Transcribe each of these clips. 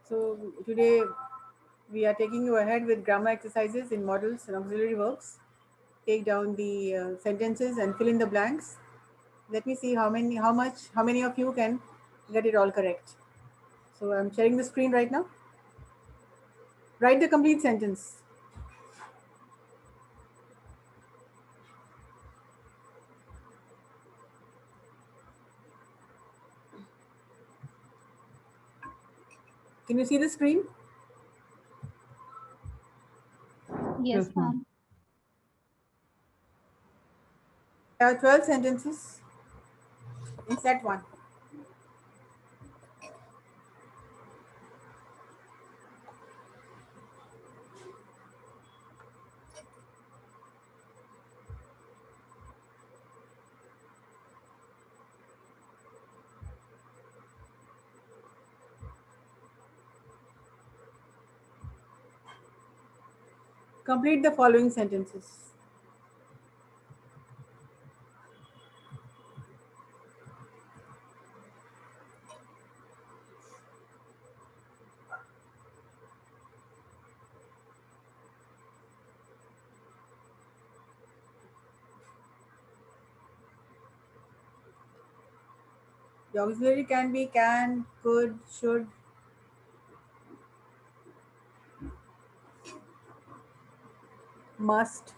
So today we are taking you ahead with grammar exercises in models and auxiliary verbs. Take down the sentences and fill in the blanks. Let me see how many of you can get it all correct. So I'm sharing the screen right now. Write the complete sentence. Can you see the screen? Yes, Yes, ma'am. ma'am. There are 12 sentences in set 1. Complete the following sentences. The auxiliary can be can, could, should. Must.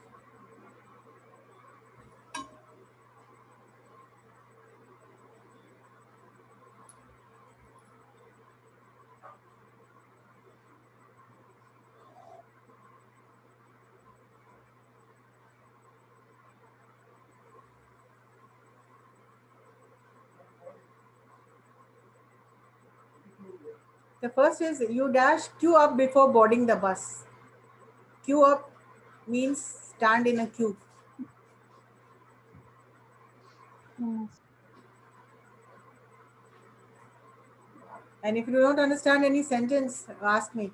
The first is you dash queue up before boarding the bus. Queue up means stand in a queue. Yes. And if you don't understand any sentence, ask me.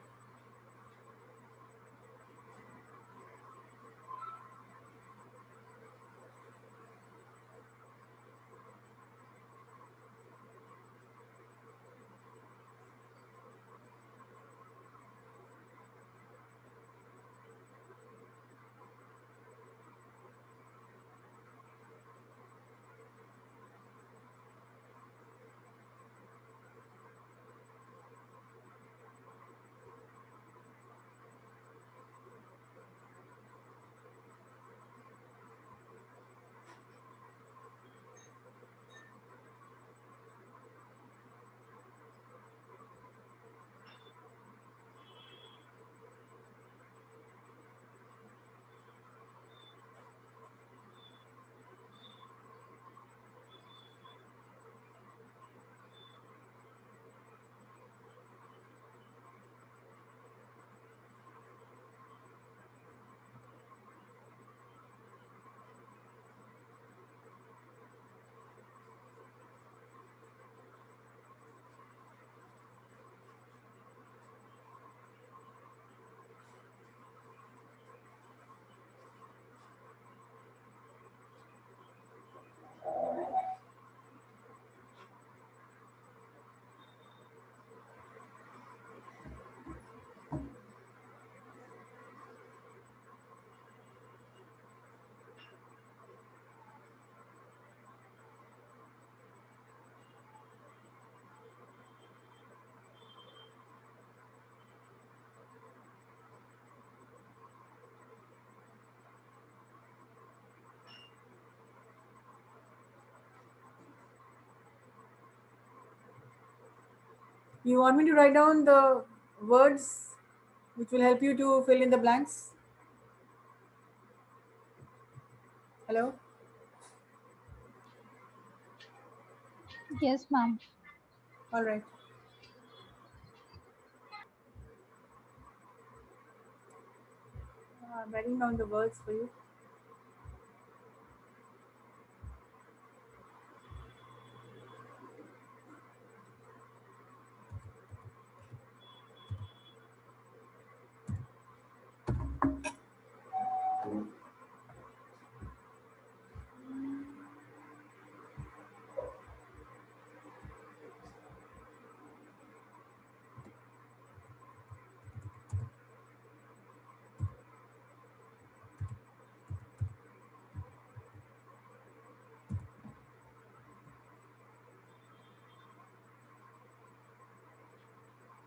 You want me to write down the words which will help you to fill in the blanks? Hello? Yes, ma'am. All right. I'm writing down the words for you.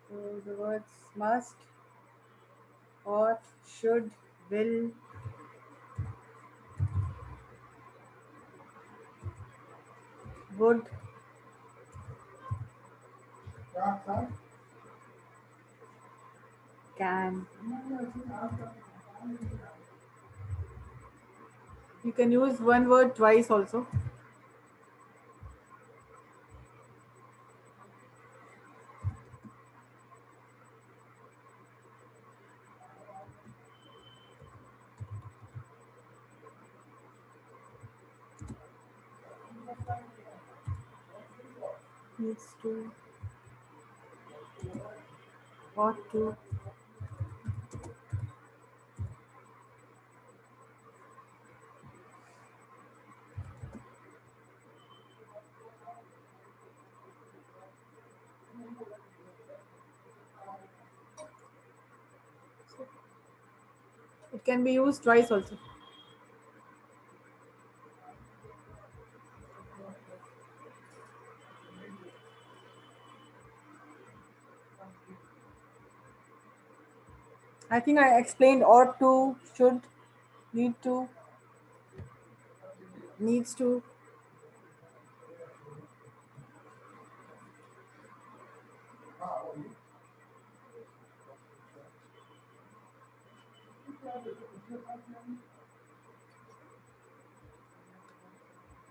So the words must, ought, should, will, would, can. You can use one word twice also. Needs to, ought to. It can be used twice also. I think I explained ought to, should, need to, needs to.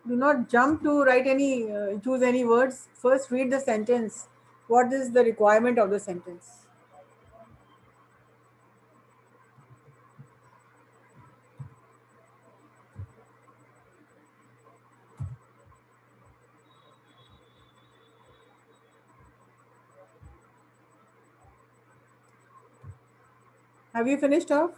Do not jump to write any, choose any words. First, read the sentence. What is the requirement of the sentence? Have you finished off?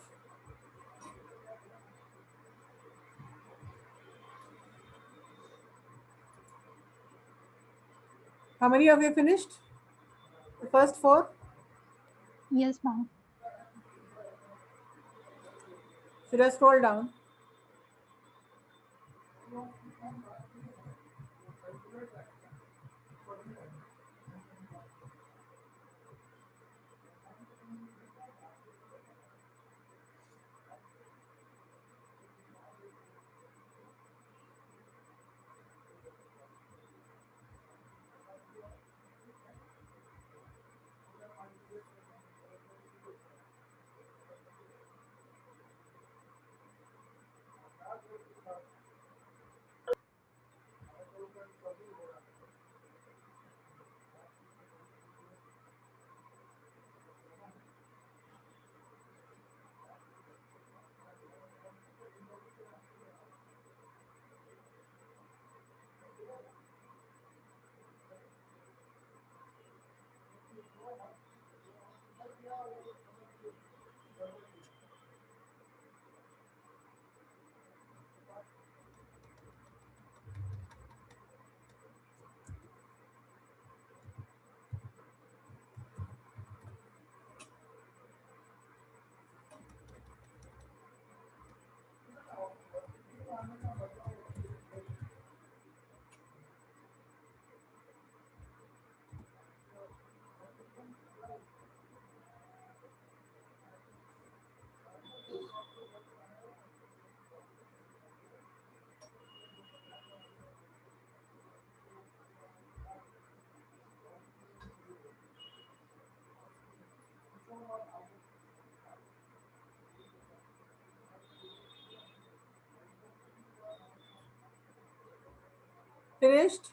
How many of you finished? The first four? Yes, ma'am. Should I scroll down? Finished?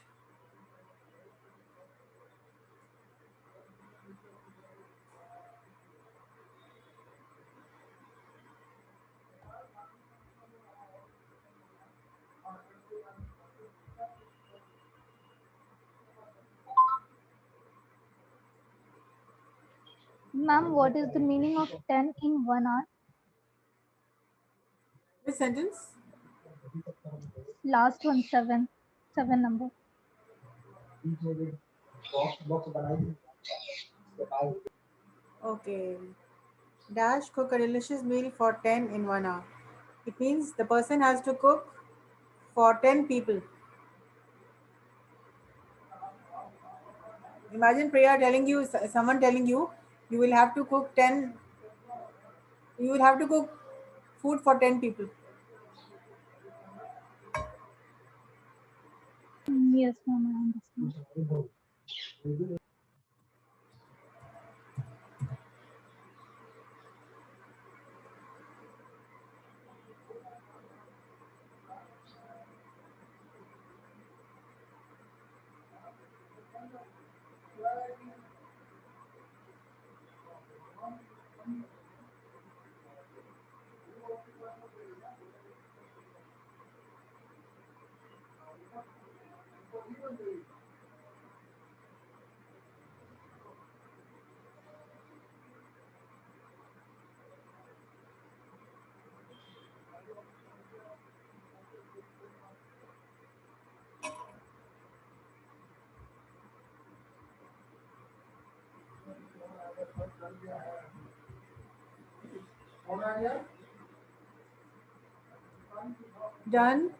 Ma'am, what is the meaning of 10 in 1 hour? Which sentence? Last one, seven. Seven number. Okay. Dash cook a delicious meal for 10 in 1 hour. It means the person has to cook for 10 people Imagine Priya telling you, someone telling you, you will have to cook 10, you will have to cook food for 10 people. Yes, ma'am, I understand. Done.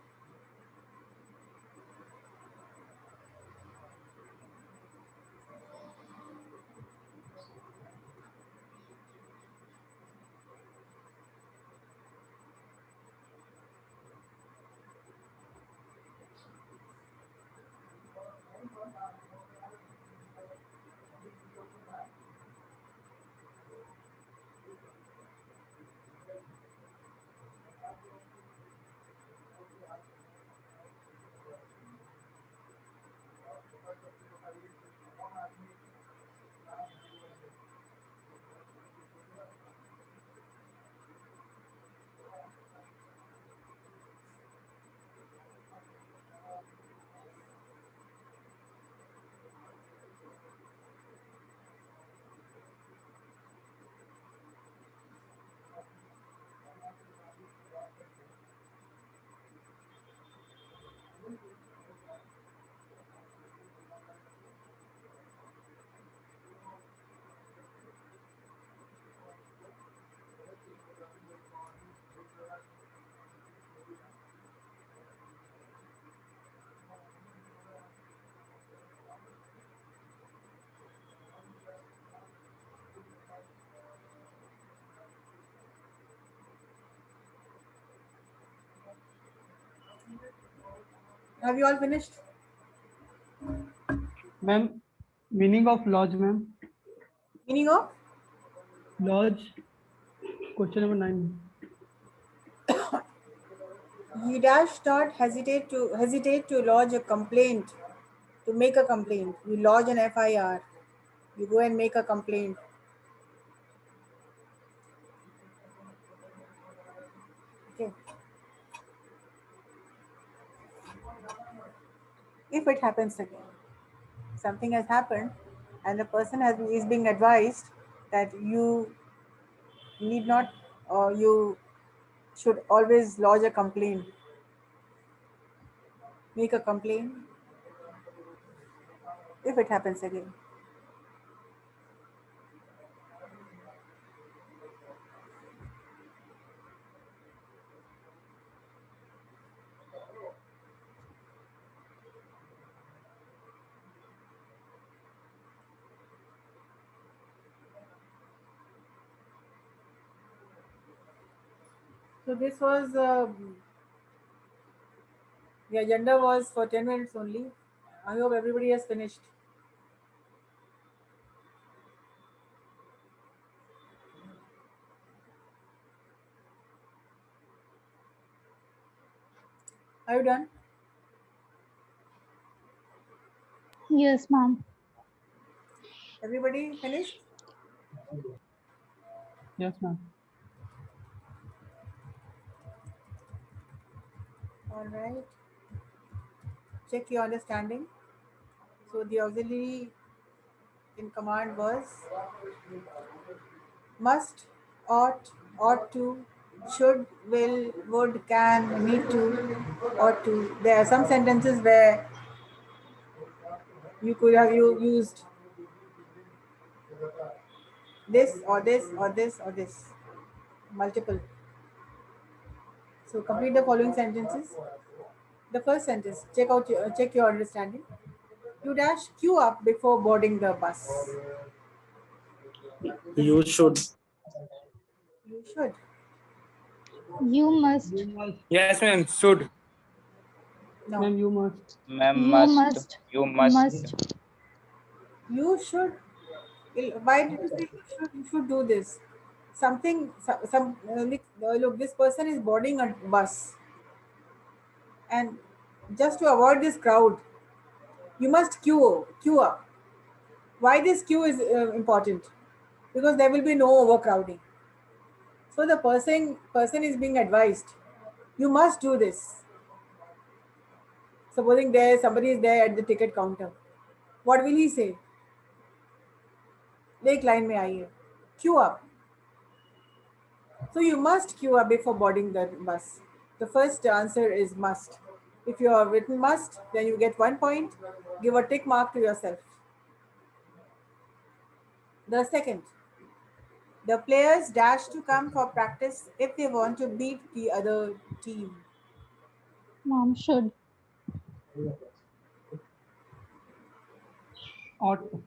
Have you all finished? Ma'am, meaning of lodge, ma'am. Meaning of? Lodge, question number 9. You dash not hesitate to lodge a complaint, to make a complaint. You lodge an FIR. You go and make a complaint. Okay. If it happens again, something has happened, and the person is being advised that you need not, or you should always lodge a complaint. Make a complaint if it happens again. So this was the agenda was for 10 minutes only. I hope everybody has finished. Are you done? Yes, ma'am. Everybody finished? Yes, ma'am. All right. Check your understanding. So the auxiliary in command was must, ought to, should, will, would, can, need to, ought to. There are some sentences where you could have used this or this or this or this. Multiple. So complete the following sentences. The first sentence, check your understanding. You dash queue up before boarding the bus. You should. You should. You must. You must. Yes, ma'am. Should. No. Ma'am, you must. Ma'am, You must. must. You must. Must. You should. Why did you say you should? You should do this. Something. Look. This person is boarding a bus, and just to avoid this crowd, you must queue up. Why this queue is important? Because there will be no overcrowding. So the person is being advised. You must do this. Supposing somebody is there at the ticket counter, what will he say? एक line में आइए. Queue up. So you must queue up before boarding the bus. The first answer is must. If you have written must, then you get 1 point. Give a tick mark to yourself. The second, the players dash to come for practice if they want to beat the other team. Mom, should. Ought to.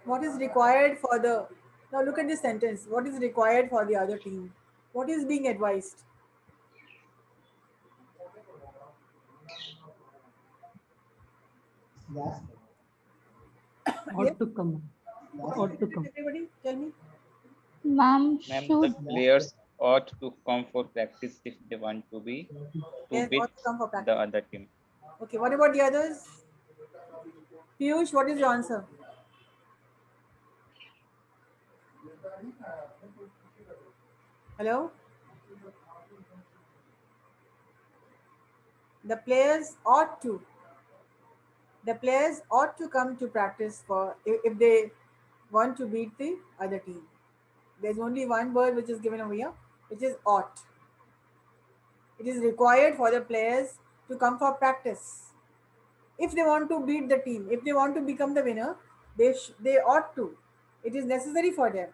What is required for the, now look at this sentence. What is required for the other team? What is being advised? Ought to come. Ought to come. Everybody, tell me. Mom, Ma'am, the should. players ought to come for practice if they want to be Yes, beat ought to come for the practice. other team. Okay, what about the others? Piyush, what is your answer? Hello? The players ought to. The players ought to come to practice for if they want to beat the other team. There's only one word which is given over here, which is ought. It is required for the players to come for practice. If they want to beat the team, if they want to become the winner, they ought to. It is necessary for them.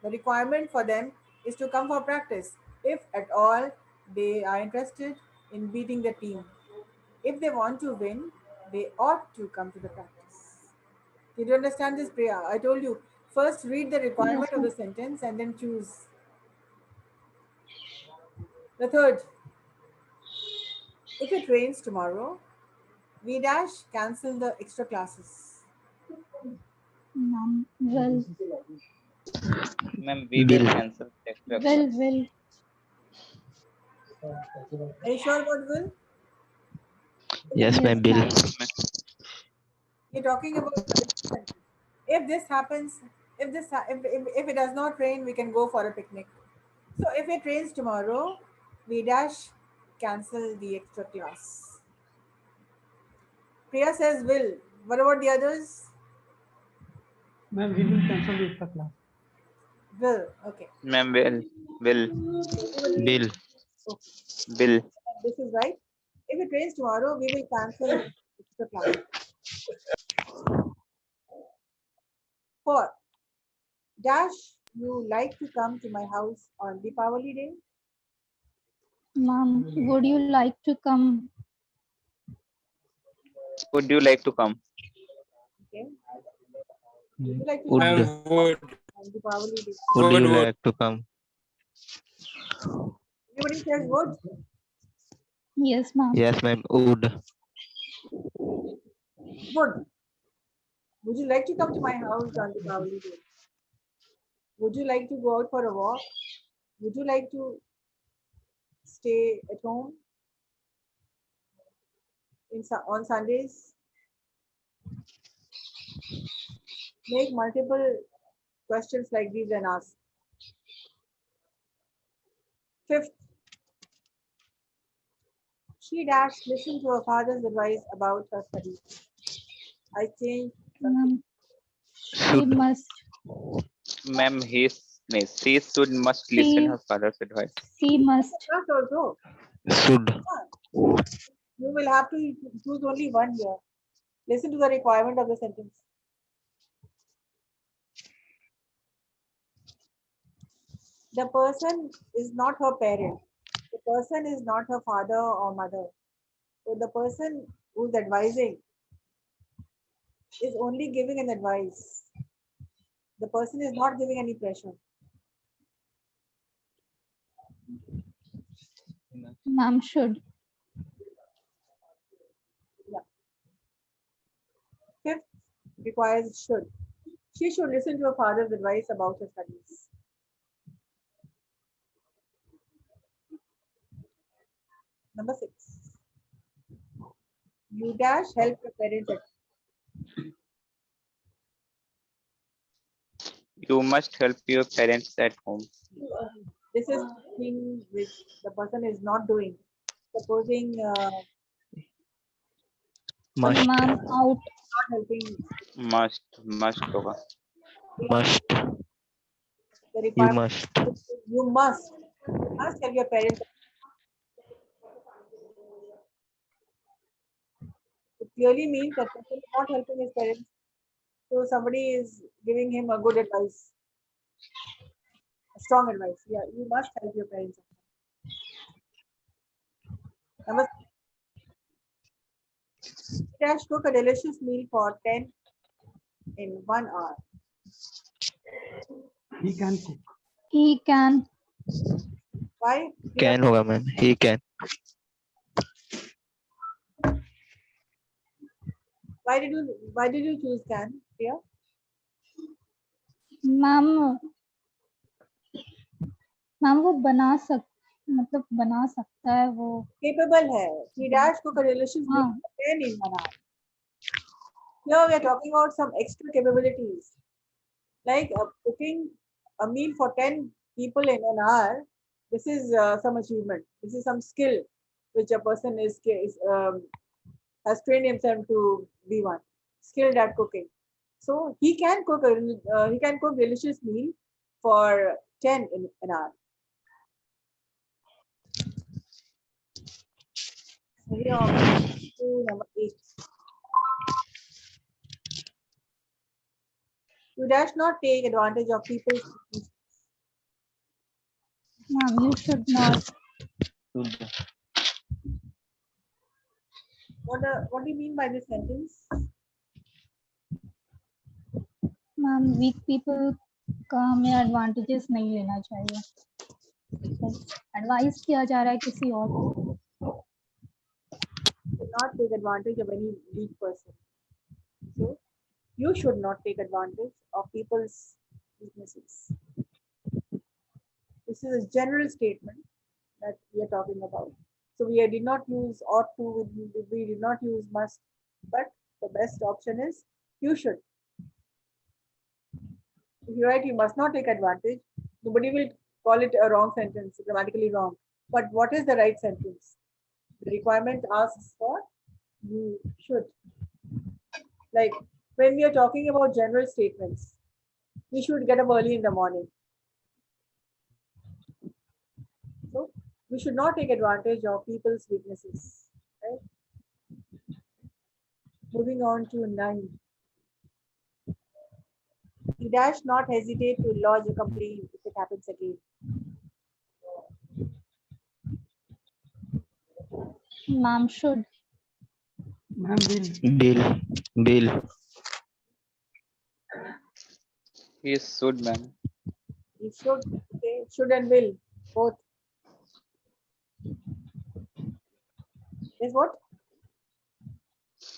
The requirement for them is to come for practice if at all they are interested in beating the team. If they want to win, they ought to come to the practice. Did you understand this, Priya? I told you, first read the requirement Yes, of the ma'am. sentence and then choose. The third, if it rains tomorrow, we dash cancel the extra classes. Mom, will. Ma'am, we will cancel the extra Will, class. will. Are you sure about will? Yes, ma'am. Bill. You're talking about if this happens, if it does not rain, we can go for a picnic. So if it rains tomorrow, we dash cancel the extra class. Priya says will. What about the others? Ma'am, we will cancel the extra class. Will. Okay. Ma'am, will. Bill. Bill. This is right. If it rains tomorrow, we will cancel extra class. 4. Dash, you like to come to my house on Deepavali day? Mom, would you like to come? Would you like to come? Okay. Would you like to Would. come Ma'am, would. on Deepavali day? Would you Would. like to come? Everybody says would. Yes, ma'am. Yes, ma'am. Would. Would. Would you like to come to my house on Deepavali day? Would you like to go out for a walk? Would you like to stay at home on Sundays? Make multiple questions like these and ask. 5th, she dash listen to her father's advice about her studies. I changed something. Mom, she must. Ma'am, she must listen her father's advice. She must. Must also. Should. You will have to choose only one here. Listen to the requirement of the sentence. The person is not her parent. The person is not her father or mother. So the person who's advising is only giving an advice. The person is not giving any pressure. Ma'am, should. Yeah. Fifth requires should. She should listen to her father's advice about her studies. Number 6. You dash help your parents. You must help your parents at home. This is thing which the person is not doing. Supposing Must. Ma'am, out. not helping, Must होगा. Must. the You requirement must. you must help your parents. It clearly means that person is not helping his parents. So somebody is giving him a good advice, a strong advice. Yeah, you must help your parents. Number 6, dash cook a delicious meal for 10 in 1 hour. He can cook. He can. Why? Can होगा ma'am. He can. Why did you choose can? Priya? Ma'am वो बना सकता है वो. Capable है. He dash cook a delicious meal हाँ. for 10 in 1 hour. Here we are talking about some extra capabilities, like cooking a meal for 10 people in an hour. This is some achievement. This is some skill which a person has trained himself to be one, skilled at cooking. So he can cook delicious meal for 10 in an hour. Moving on to number 8. You dash not take advantage of people's weaknesses. Ma'am, you should not. What do you mean by this sentence? Ma'am weak people का हमें advantages नहीं लेना चाहिए. Advice किया जा रहा है किसी और को. Should not take advantage of any weak person. So you should not take advantage of people's weaknesses. This is a general statement that we are talking about. So we did not use ought to, we did not use must, but the best option is you should. If you write you must not take advantage, nobody will call it a wrong sentence, grammatically wrong. But what is the right sentence? The requirement asks for you should. Like when we are talking about general statements, we should get up early in the morning. So we should not take advantage of people's weaknesses. Right? Moving on to 9. You dash not hesitate to lodge a complaint if it happens again. Ma'am, should. Ma'am, will. Bill. He should, ma'am. You should, okay, should and will, both. Is what?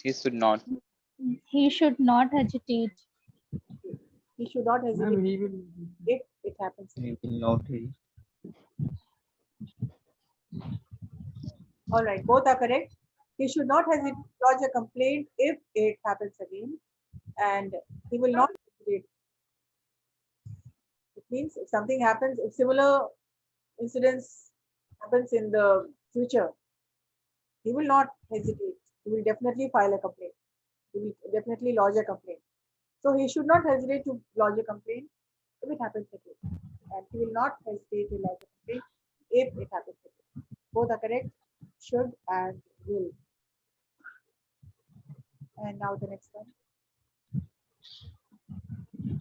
He should not. He should not hesitate. He should not Ma'am, hesitate he will. if it happens. He will not. All right, both are correct. He should not hesitate to lodge a complaint if it happens again, and he will not hesitate. It means if something happens, if similar incidents happens in the future, he will not hesitate. He will definitely file a complaint. He will definitely lodge a complaint. So he should not hesitate to lodge a complaint if it happens again, and he will not hesitate to lodge a complaint if it happens again. Both are correct. Should and will. And now the next one.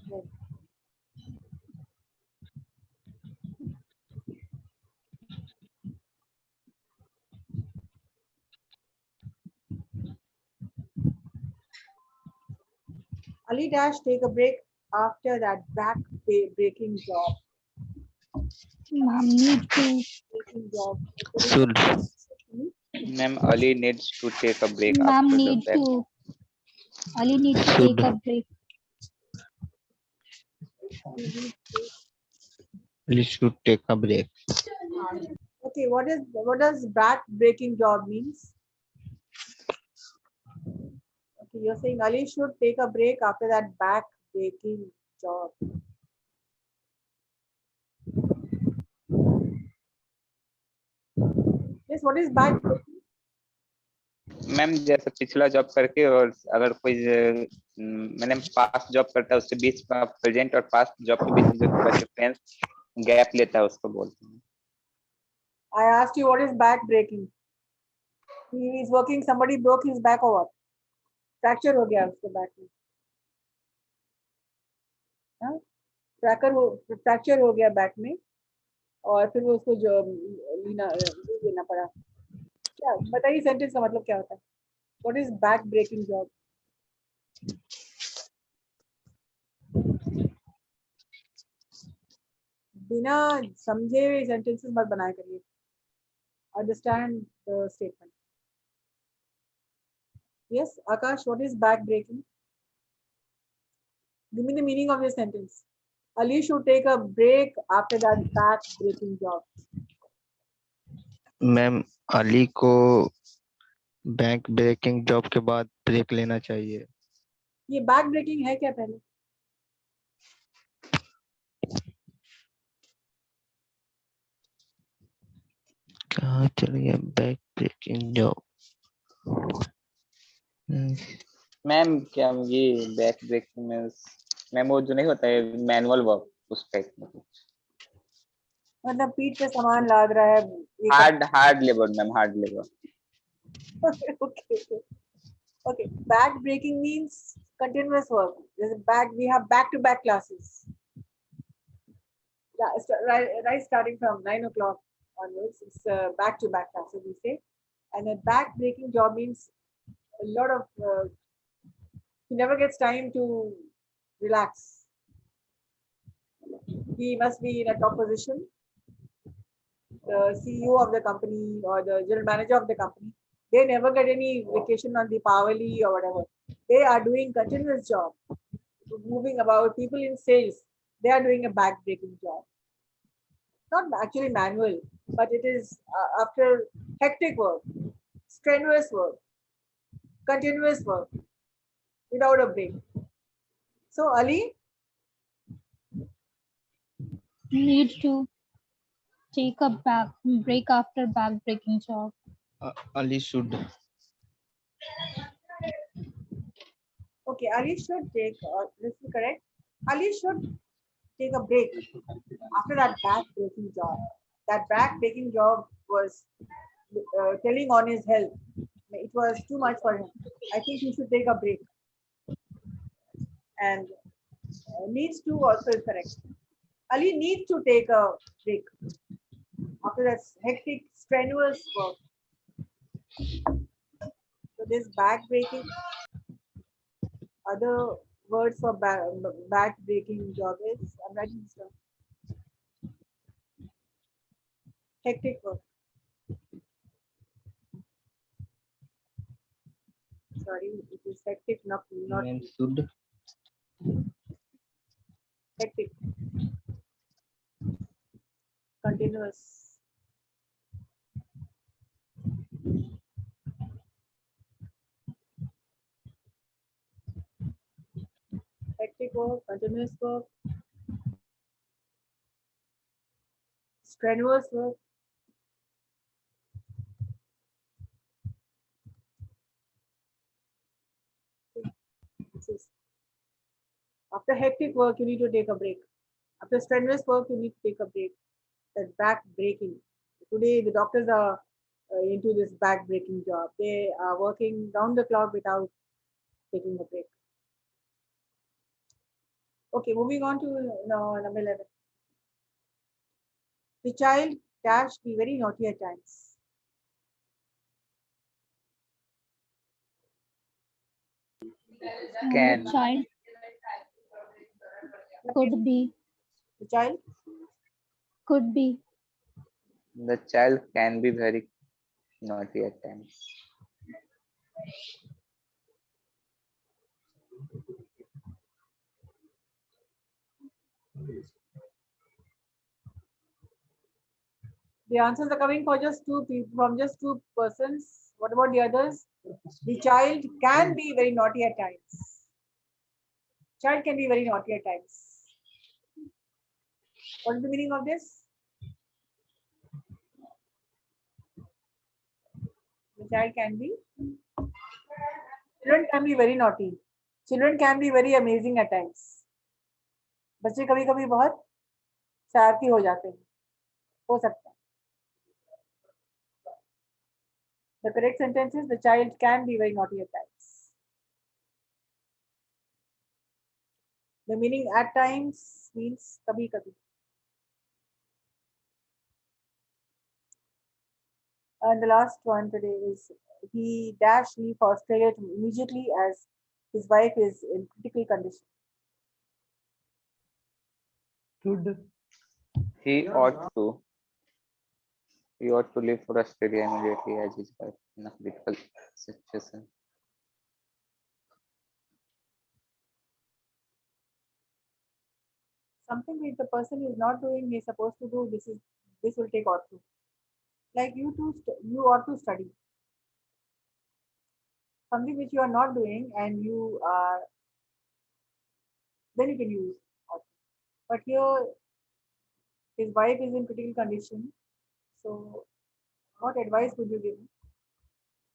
Will. Ali dash take a break after that back breaking job. Ma'am, need to. Breaking job. Should. Ma'am, Ali needs to take a break Ma'am, after the need back. to. Ali need to Should. take a break. Ali should take a break. Okay, what does back breaking job means? Okay, you're saying Ali should take a break after that back breaking job. Yes, what is back? Ma'am जैसे पिछला job करके और अगर कोई मैंने past job करता है उसके बीच में प्रेजेंट और पास्ट जॉब के बीच में जो थोड़ा डिफरेंस गैप लेता है उसको बोलते हैं. I asked you what is back breaking. He is working, somebody broke his back or what? Fracture हो गया उसके back में. हाँ? फ्रैक्चर हो गया बैक में और फिर वो उसको जो लेना पड़ा. क्या बताइए सेंटेंस का मतलब क्या होता है? What is back breaking job? बिना समझे हुए सेंटेंसेस मत बनाया करिए. Understand the statement. Yes, Akash, what is back breaking? Give me the meaning of your sentence. Ali should take a break after that back breaking job. Ma'am Ali को bank breaking job के बाद break लेना चाहिए. ये back breaking है क्या पहले? कहाँ चल गया बैक ब्रेकिंग जॉब? मैम क्या ये बैक ब्रेकिंग में मैम वो जो नहीं होता है मैनुअल वर्क उस टाइप में मतलब पीठ पे सामान लाद रहा है. Hard labour ma'am hard labour. Okay. Back breaking means continuous work. There's a back. We have back-to-back classes. Right, starting from 9 o'clock onwards, it's back-to-back classes we say. And a back breaking job means a lot of. He never gets time to relax. He must be in a top position. The CEO of the company or the general manager of the company, they never get any vacation on the Diwali or whatever. They are doing continuous job, moving about. People in sales, they are doing a back-breaking job. Not actually manual, but it is after hectic work, strenuous work, continuous work, without a break. So Ali, Need to take a break after back breaking job. Ali should. okay, Ali should take. This is correct. Ali should take a break after that back-breaking job. That back-breaking job was telling on his health. It was too much for him. I think he should take a break. And needs to also is correct. Ali needs to take a break after that hectic, strenuous work. So this back-breaking, other words for back-breaking job is, I'm writing this down. Hectic work. Sorry, it is hectic, not Ma'am should. hectic. Continuous. Hectic work, continuous work, strenuous work. After hectic work, you need to take a break. After strenuous work, you need to take a break. That back breaking. Today, the doctors are into this back breaking job. They are working round the clock without taking a break. Okay, moving on to number 11. The child dash be very naughty at times. Can. The child Could be. The child? Could be. The child can be very naughty at times. The answers are coming for just two people, from just two persons. What about the others? The child can be very naughty at times. Child can be very naughty at times. What is the meaning of this? The child can be. Children can be very naughty. Children can be very amazing at times. बच्चे कभी कभी बहुत शरारती हो जाते हैं, हो सकता है. The correct sentence is the child can be very naughty at times. The meaning at times means kabhi kabhi. And the last one today is he dash leave for Australia immediately as his wife is in critical condition. Should. He ought to. He ought to leave for Australia immediately as his wife in a critical situation. Something which the person is not doing, he is supposed to do. This will take ought to. Like you ought to study. Something which you are not doing and you are, then you can use ought to. But here his wife is in critical condition. So what advice would you give him?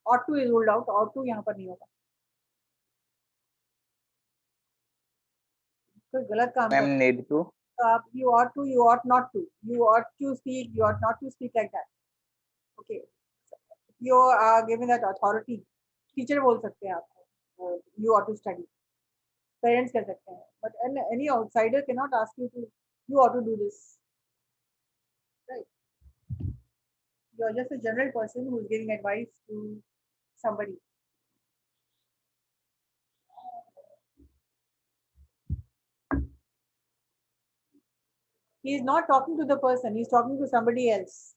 Ought to is ruled out. Ought to यहाँ पर नहीं होगा. कोई गलत काम Ma'am, कर. need to. You ought to, you ought not to. You ought to speak, you ought not to speak like that. Okay. You are given that authority. Teacher बोल सकते हैं आपको. You ought to study. Parents कह सकते हैं. But any outsider cannot ask you to. You ought to do this. Right. You are just a general person who is giving advice to somebody. He is not talking to the person. He is talking to somebody else.